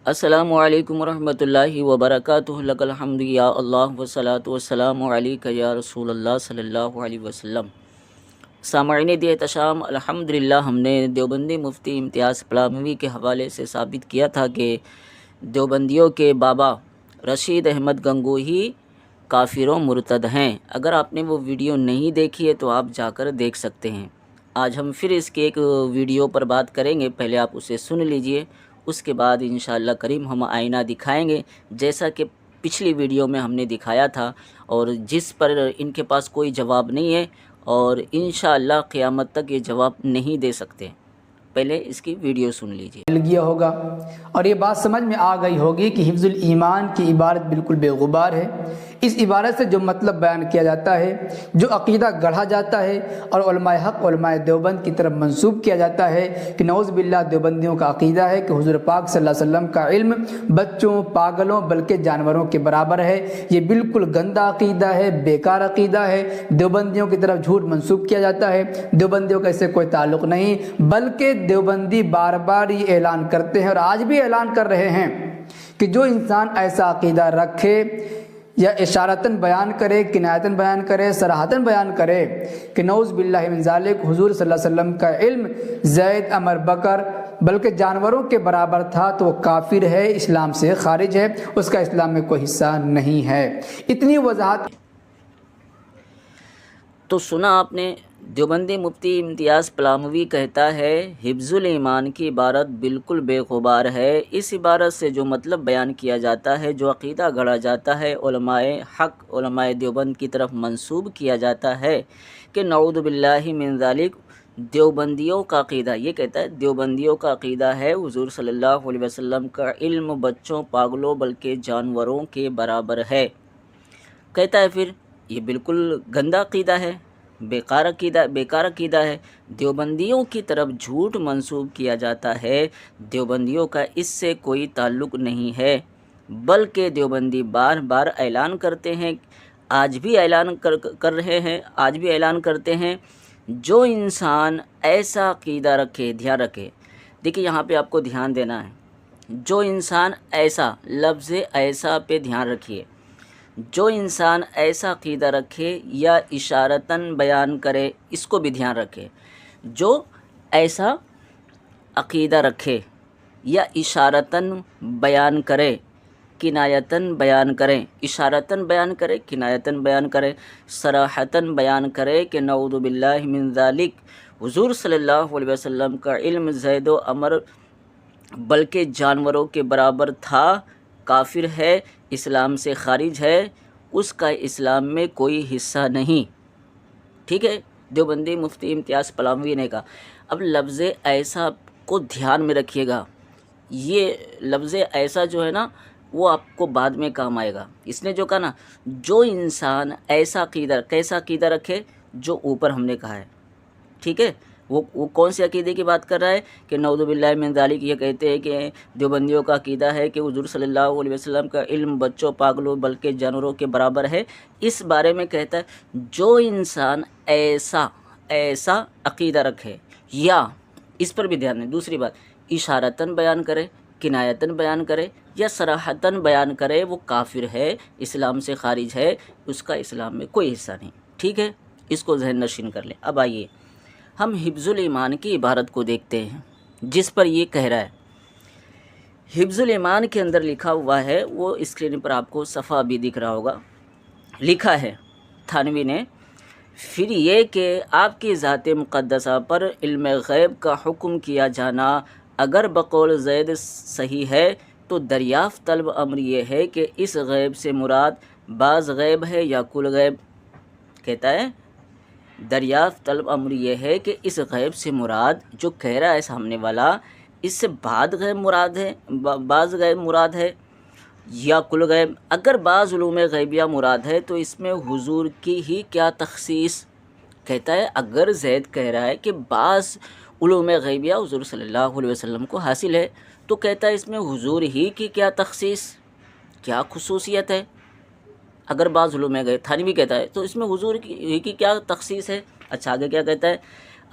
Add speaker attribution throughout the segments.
Speaker 1: अस्सलामु अलैकुम वरहमतुल्लाहि वबरकातुहु लकल हम्दु या अल्लाह वस्सलातु वस्सलामु अलैका या रसूलल्लाह सल्लल्लाहु अलैहि वसल्लम। सामईन दी एहतशाम, अल्हम्दुलिल्लाह हमने देवबंदी मुफ्ती इम्तियाज़ पलामवी के हवाले से साबित किया था कि देवबंदियों के बाबा रशीद अहमद गंगोही काफिरों मुर्तद हैं। अगर आपने वो वीडियो नहीं देखी है तो आप जाकर देख सकते हैं। आज हम फिर इसके एक वीडियो पर बात करेंगे, पहले आप उसे सुन लीजिए, उसके बाद इंशाअल्लाह करीम हम आईना दिखाएंगे जैसा कि पिछली वीडियो में हमने दिखाया था, और जिस पर इनके पास कोई जवाब नहीं है और इंशाअल्लाह क़यामत तक ये जवाब नहीं दे सकते। पहले इसकी वीडियो सुन लीजिए।
Speaker 2: मिल गया होगा और ये बात समझ में आ गई होगी कि हिफ्जुल ईमान की इबारत बिल्कुल बेगुबार है। इस इबारत से जो मतलब बयान किया जाता है, जो अकीदा गढ़ा जाता है और उलमाए हक़ उलमाए देवबंद की तरफ मंसूब किया जाता है कि नऊज़ बिल्लाह देवबंदियों का अकीदा है कि हुज़ूर पाक सल्लल्लाहु अलैहि वसल्लम का इल्म बच्चों, पागलों बल्कि जानवरों के बराबर है। ये बिल्कुल गंदा अकीदा है, बेकार अकीदा है। देवबंदियों की तरफ झूठ मंसूब किया जाता है। देवबंदियों का इससे कोई ताल्लुक़ नहीं, बल्कि देवबंदी बार बार ये ऐलान करते हैं और आज भी ऐलान कर रहे हैं कि जो इंसान ऐसा अकीदा रखे या इशारतन बयान करे, किनायतन बयान करे, सराहतन बयान करे कि नऊज़ बिल्लाहि मिन ज़ालिक हुज़ूर सल्लल्लाहु अलैहि वसल्लम का इल्म ज़ैद, अमर, बकर बल्कि जानवरों के बराबर था, तो वो काफिर है, इस्लाम से खारिज है, उसका इस्लाम में कोई हिस्सा नहीं है। इतनी वजाहत
Speaker 1: तो सुना आपने। देवबंदी मुफ्ती इम्तियाज़ पलामवी कहता है हिफ्जुल ईमान की इबारत बिल्कुल बेखुबार है। इस इबारत से जो मतलब बयान किया जाता है, जो अक़ीदा गढ़ा जाता है, उलमाए हक़ उलमाए देवबंद की तरफ मंसूब किया जाता है कि नऊज़ु बिल्लाहि मिन ज़ालिक, देवबंदियों का अक़ीदा, ये कहता है देवबंदियों का अक़ीदा है हुज़ूर सल्लल्लाहु अलैहि वसल्लम का इल्म बच्चों, पागलों बल्कि जानवरों के बराबर है। कहता है फिर ये बिल्कुल गंदा अक़ीदा है, बेकार अक़ीदा है। देवबंदियों की तरफ झूठ मंसूब किया जाता है। देवबंदियों का इससे कोई ताल्लुक़ नहीं है, बल्कि देवबंदी बार बार ऐलान करते हैं, आज भी ऐलान कर रहे हैं, आज भी ऐलान करते हैं, जो इंसान ऐसा अक़ीदा रखे, ध्यान रखे, देखिए यहाँ पे आपको ध्यान देना है, जो इंसान ऐसा, लफ्ज़ ऐसा पे ध्यान रखिए, जो इंसान ऐसा अक़ीदा रखे या इशारतन बयान करे, इसको भी ध्यान रखे। जो ऐसा अक़ीदा रखे या इशारतन बयान करे, किनायतन बयान करें, इशारतन बयान करे, किनायतन बयान करे, सराहतन बयान करे कि नऊज़ु बिल्लाहि मिन ज़ालिक हुज़ूर सल्लल्लाहु अलैहि वसल्लम का इल्म ज़ैद व अमर बल्कि जानवरों के बराबर था, काफिर है, इस्लाम से खारिज है, उसका इस्लाम में कोई हिस्सा नहीं। ठीक है, देवबंदी मुफ्ती इम्तियाज़ पलामवी ने कहा। अब लफ्ज़ ऐसा को ध्यान में रखिएगा, ये लफ्ज़ ऐसा जो है ना, वो आपको बाद में काम आएगा। इसने जो कहा ना, जो इंसान ऐसा अक़ीदा, कैसा अक़ीदा रखे, जो ऊपर हमने कहा है, ठीक है, वो कौन से अक़ीदे की बात कर रहा है कि नऊज़ु बिल्लाहि मिन ज़ालिक, ये कहते हैं कि देवबंदियों का अक़ीदा है कि हुज़ूर सल्लल्लाहु अलैहि वसल्लम का इल्म बच्चों, पागलों बल्कि जानवरों के बराबर है। इस बारे में कहता है जो इंसान ऐसा अक़ीदा रखे, या इस पर भी ध्यान दें, दूसरी बात, इशारतन बयान करे, किनायतन बयान करे या सराहतन बयान करे, वो काफिर है, इस्लाम से खारिज है, उसका इस्लाम में कोई हिस्सा नहीं। ठीक है, इसको ज़हन नशीन कर लें। अब आइए हम हिफ्जुल ईमान की इबारत को देखते हैं, जिस पर ये कह रहा है। हिफ्जुल ईमान के अंदर लिखा हुआ है, वो स्क्रीन पर आपको सफ़ा भी दिख रहा होगा, लिखा है थानवी ने, फिर ये कि आपकी ज़ात मुक़द्दसा पर इल्म ग़ैब का हुक्म किया जाना अगर बक़ौल ज़ैद सही है, तो दरियाफ़्त तलब अम्र ये है कि इस ग़ैब से मुराद बाज़ ग़ैब है या कुल ग़ैब। कहता है दरियाफ़्त तलब अम्र ये है कि इस ग़ैब से मुराद, जो कह रहा है सामने वाला, इससे बाद ग़ैब मुराद है, बाज़ ग़ैब मुराद है या कुल ग़ैब। अगर बाज़ उलूम ग़ैबिया मुराद है तो इसमें हुज़ूर की ही क्या तख़सीस। कहता है अगर ज़ैद कह रहा है कि बाज़ उलूम ग़ैबिया हुज़ूर सल्लल्लाहु अलैहि वसल्लम को हासिल है, तो कहता है इसमें हुज़ूर ही की क्या तख़सीस, क्या खुसूसियत है। अगर बाज़ उलूम गैब, थानवी कहता है, तो इसमें हुज़ूर की क्या तख़सीस है। अच्छा, आगे क्या कहता है,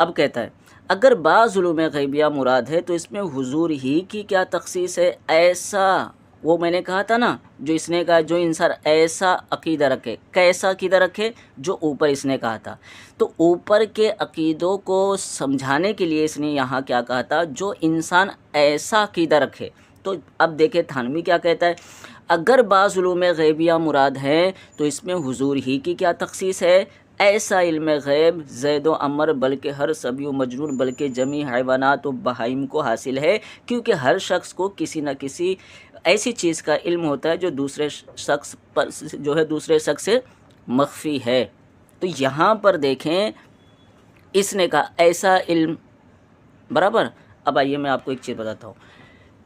Speaker 1: اب کہتا ہے اگر بعض علوم غیبیہ مراد ہے تو اس میں حضور ہی کی کیا تخصیص ہے؟ ایسا، وہ میں نے کہا تھا نا، جو اس نے کہا جو انسان ایسا عقیدہ رکھے، کیسا عقیدہ رکھے؟ جو اوپر اس نے کہا تھا، تو اوپر کے عقیدوں کو سمجھانے کے لیے اس نے یہاں کیا کہا تھا؟ جو انسان ایسا عقیدہ رکھے۔ تو اب دیکھیں تھانوی کیا کہتا ہے، اگر بعض علوم غیبیہ مراد ہے تو اس میں حضور ہی کی کیا تخصیص ہے؟ ایسا علم غیب زید و عمر بلکہ ہر سبی و مجنون بلکہ جمی حیوانات و بہائم کو حاصل ہے، کیونکہ ہر شخص کو کسی نہ کسی ایسی چیز کا علم ہوتا ہے جو دوسرے شخص پر جو ہے دوسرے شخص سے مخفی ہے۔ تو یہاں پر دیکھیں اس نے کہا ایسا علم برابر۔ اب آئیے میں آپ کو ایک چیز بتاتا ہوں۔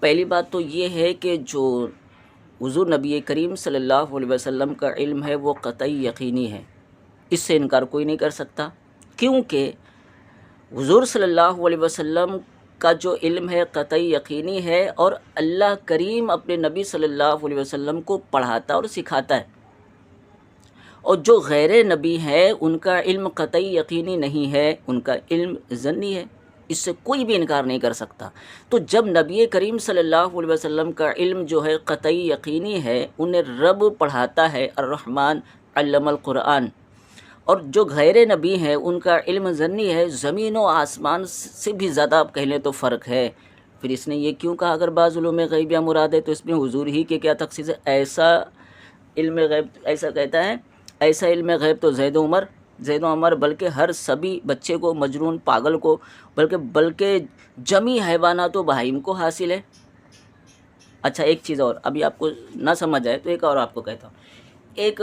Speaker 1: پہلی بات تو یہ ہے کہ جو حضور نبی کریم صلی اللہ علیہ وسلم کا علم ہے وہ قطعی یقینی ہے، اس سے انکار کوئی نہیں کر سکتا، کیونکہ حضور صلی اللہ علیہ وسلم کا جو علم ہے قطعی یقینی ہے، اور اللہ کریم اپنے نبی صلی اللہ علیہ وسلم کو پڑھاتا اور سکھاتا ہے، اور جو غیر نبی ہے ان کا علم قطعی یقینی نہیں ہے، ان کا علم ظنی ہے، اس سے کوئی بھی انکار نہیں کر سکتا۔ تو جب نبی کریم صلی اللہ علیہ وسلم کا علم جو ہے قطعی یقینی ہے، انہیں رب پڑھاتا ہے، الرحمن علم القرآن، اور جو غیر نبی ہیں ان کا علم ظنی ہے، زمین و آسمان سے بھی زیادہ آپ کہہ لیں تو فرق ہے۔ پھر اس نے یہ کیوں کہا اگر بعض علوم غیبیہ مراد ہے تو اس میں حضور ہی کے کیا تخصیص ہے؟ ایسا علم غیب، ایسا کہتا ہے ایسا علم غیب تو زید و عمر بلکہ ہر سبھی بچے کو، مجنون پاگل کو، بلکہ جمی حیوانات و بہائم کو حاصل ہے۔ اچھا ایک چیز اور، ابھی آپ کو نہ سمجھ آئے تو ایک اور آپ کو کہتا ہوں۔ ایک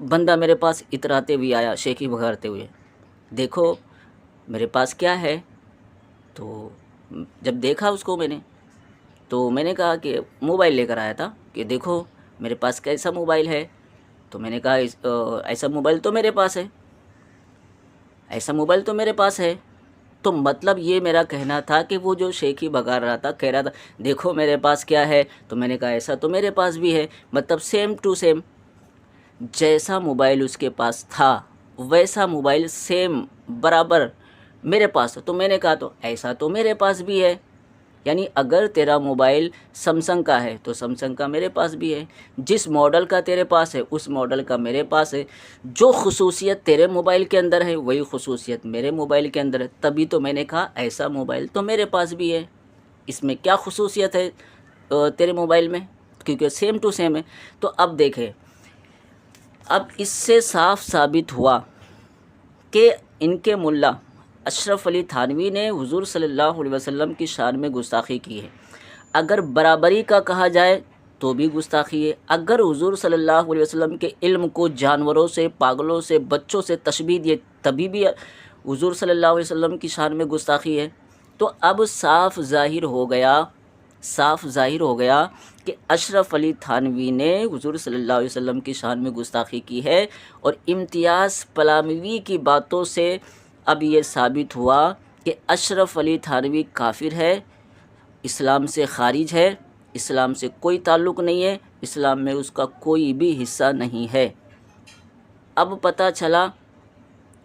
Speaker 1: بندہ میرے پاس اتراتے ہوئے آیا، شیخی بگارتے ہوئے، دیکھو میرے پاس کیا ہے؟ تو جب دیکھا اس کو میں نے، تو میں نے کہا کہ موبائل لے کر آیا تھا کہ دیکھو میرے پاس کیسا موبائل ہے؟ تو میں نے کہا ایسا موبائل تو میرے پاس ہے، ایسا موبائل تو میرے پاس ہے۔ تو مطلب یہ میرا کہنا تھا کہ وہ جو شیخی بگار رہا تھا کہہ رہا تھا دیکھو میرے پاس کیا ہے، تو میں نے کہا ایسا تو میرے پاس بھی ہے، مطلب سیم ٹو سیم، جیسا موبائل اس کے پاس تھا ویسا موبائل سیم برابر میرے پاس۔ تو میں نے کہا تو ایسا تو میرے پاس بھی ہے، یعنی اگر تیرا موبائل سمسنگ کا ہے تو سمسنگ کا میرے پاس بھی ہے، جس ماڈل کا تیرے پاس ہے اس ماڈل کا میرے پاس ہے، جو خصوصیت تیرے موبائل کے اندر ہے وہی خصوصیت میرے موبائل کے اندر ہے، تبھی تو میں نے کہا ایسا موبائل تو میرے پاس بھی ہے۔ اس میں کیا خصوصیت ہے تیرے موبائل میں؟ کیونکہ سیم ٹو سیم ہے۔ تو اب دیکھیں، اب اس سے صاف ثابت ہوا کہ ان کے ملا اشرف علی تھانوی نے حضور صلی اللہ علیہ وسلم کی شان میں گستاخی کی ہے۔ اگر برابری کا کہا جائے تو بھی گستاخی ہے، اگر حضور صلی اللہ علیہ وسلم کے علم کو جانوروں سے، پاگلوں سے، بچوں سے تشبیہ دیے تبھی بھی حضور صلی اللہ علیہ وسلم کی شان میں گستاخی ہے۔ تو اب صاف ظاہر ہو گیا کہ اشرف علی تھانوی نے حضور صلی اللہ علیہ وسلم کی شان میں گستاخی کی ہے، اور امتیاز پلاموی کی باتوں سے اب یہ ثابت ہوا کہ اشرف علی تھانوی کافر ہے، اسلام سے خارج ہے، اسلام سے کوئی تعلق نہیں ہے، اسلام میں اس کا کوئی بھی حصہ نہیں ہے۔ اب پتہ چلا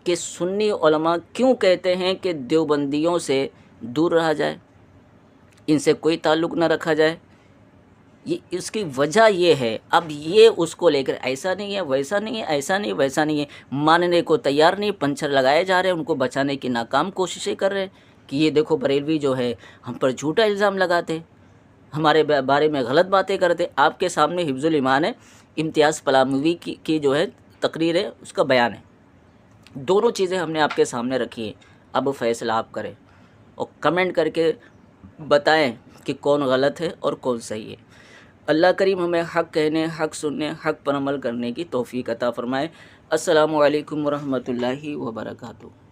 Speaker 1: کہ سنی علماء کیوں کہتے ہیں کہ دیوبندیوں سے دور رہا جائے، ان سے کوئی تعلق نہ رکھا جائے۔ یہ اس کی وجہ یہ ہے، اب یہ اس کو لے کر ایسا نہیں ہے، ویسا نہیں ہے، ایسا نہیں ویسا نہیں ہے، ماننے کو تیار نہیں، پنچر لگائے جا رہے ہیں، ان کو بچانے کی ناکام کوششیں کر رہے ہیں کہ یہ دیکھو بریلوی جو ہے ہم پر جھوٹا الزام لگاتے، ہمارے بارے میں غلط باتیں کرتے۔ آپ کے سامنے حفظ الایمان ہے، امتیاز پلاموی کی جو ہے تقریر ہے، اس کا بیان ہے، دونوں چیزیں ہم نے آپ کے سامنے رکھی ہیں۔ اب فیصلہ آپ کریں اور کمنٹ کر کے بتائیں کہ کون غلط ہے اور کون صحیح ہے۔ اللہ کریم ہمیں حق کہنے، حق سننے، حق پر عمل کرنے کی توفیق عطا فرمائے۔ السلام علیکم ورحمۃ اللہ وبرکاتہ۔